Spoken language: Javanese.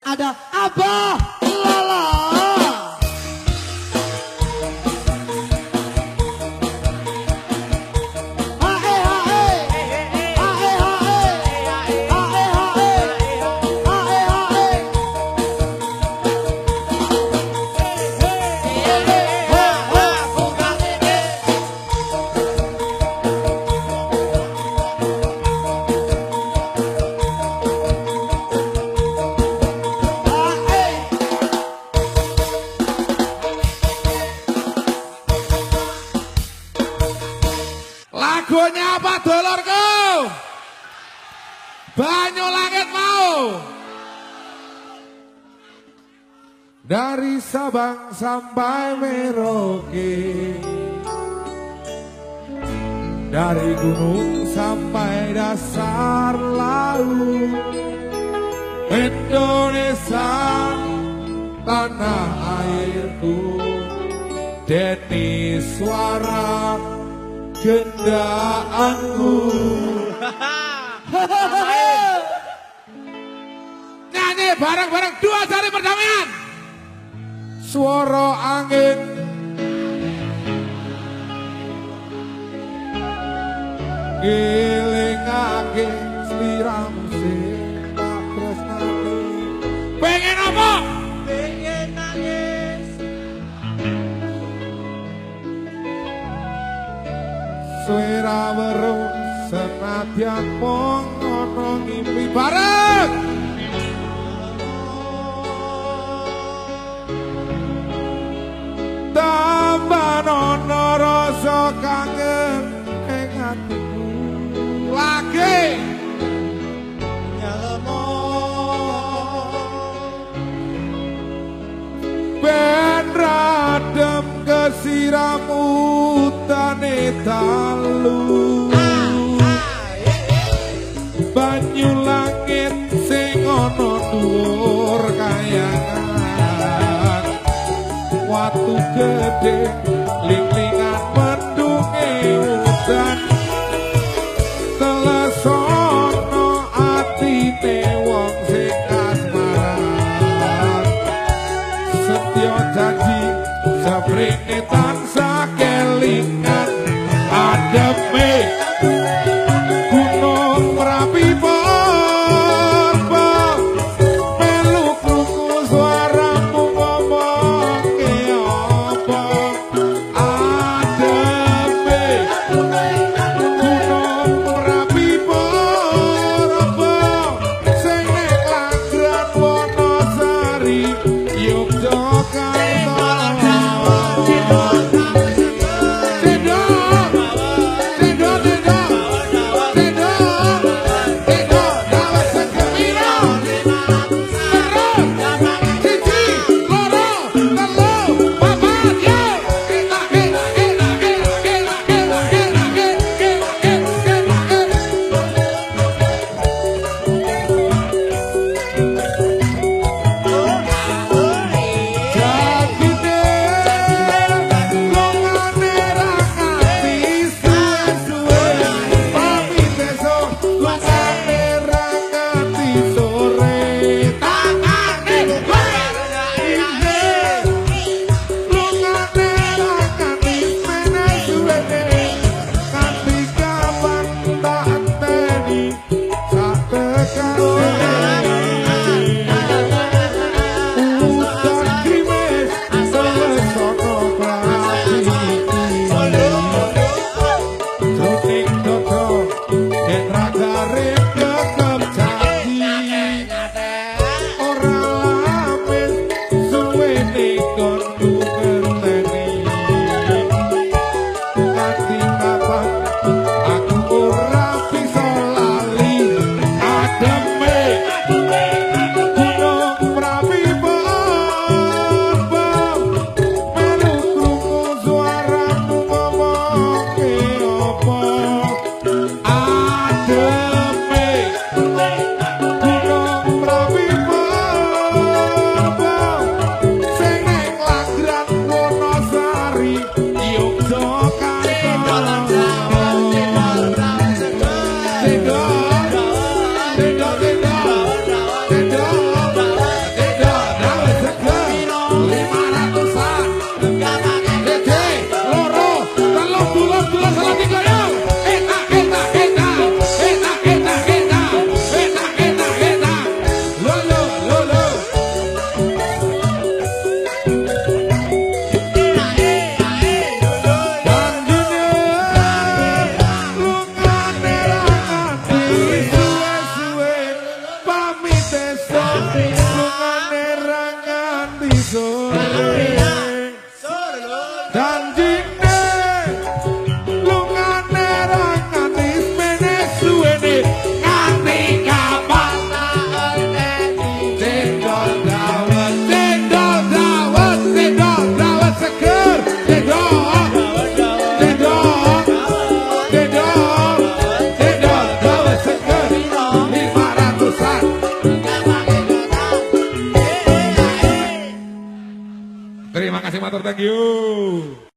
Ada Abah Lala. Lagunya apa dulurku? Banyu langit mau. Dari Sabang sampai Merauke, dari gunung sampai dasar laut, Indonesia tanah airku, Deni suara gendaanku. Nyanyi bareng-bareng dua jari perdamaian. Suara angin ngelingake sliramu sing tak tresnani. Pengen apa? Pengen nangis. Suara weruh senadyan mung ana ngimpi bareng. Tambah ana rasa kangen ing atiku lagi nyelemo ben radem kesiramu tane dalu banyu langit sing ana dhuwur kayangan watu gede ling-lingan mendunge udan telesono atine wong sing kasmaran setya janji sabrene tansah kelingan adepe gunung Merapi Porba melu krungu suaramu ngomong ke apa Janjine lungane ra nganti semene suwene nganti kapan cendol dawet seger cendol dawet seger 500-an. Terima kasih matur, thank you.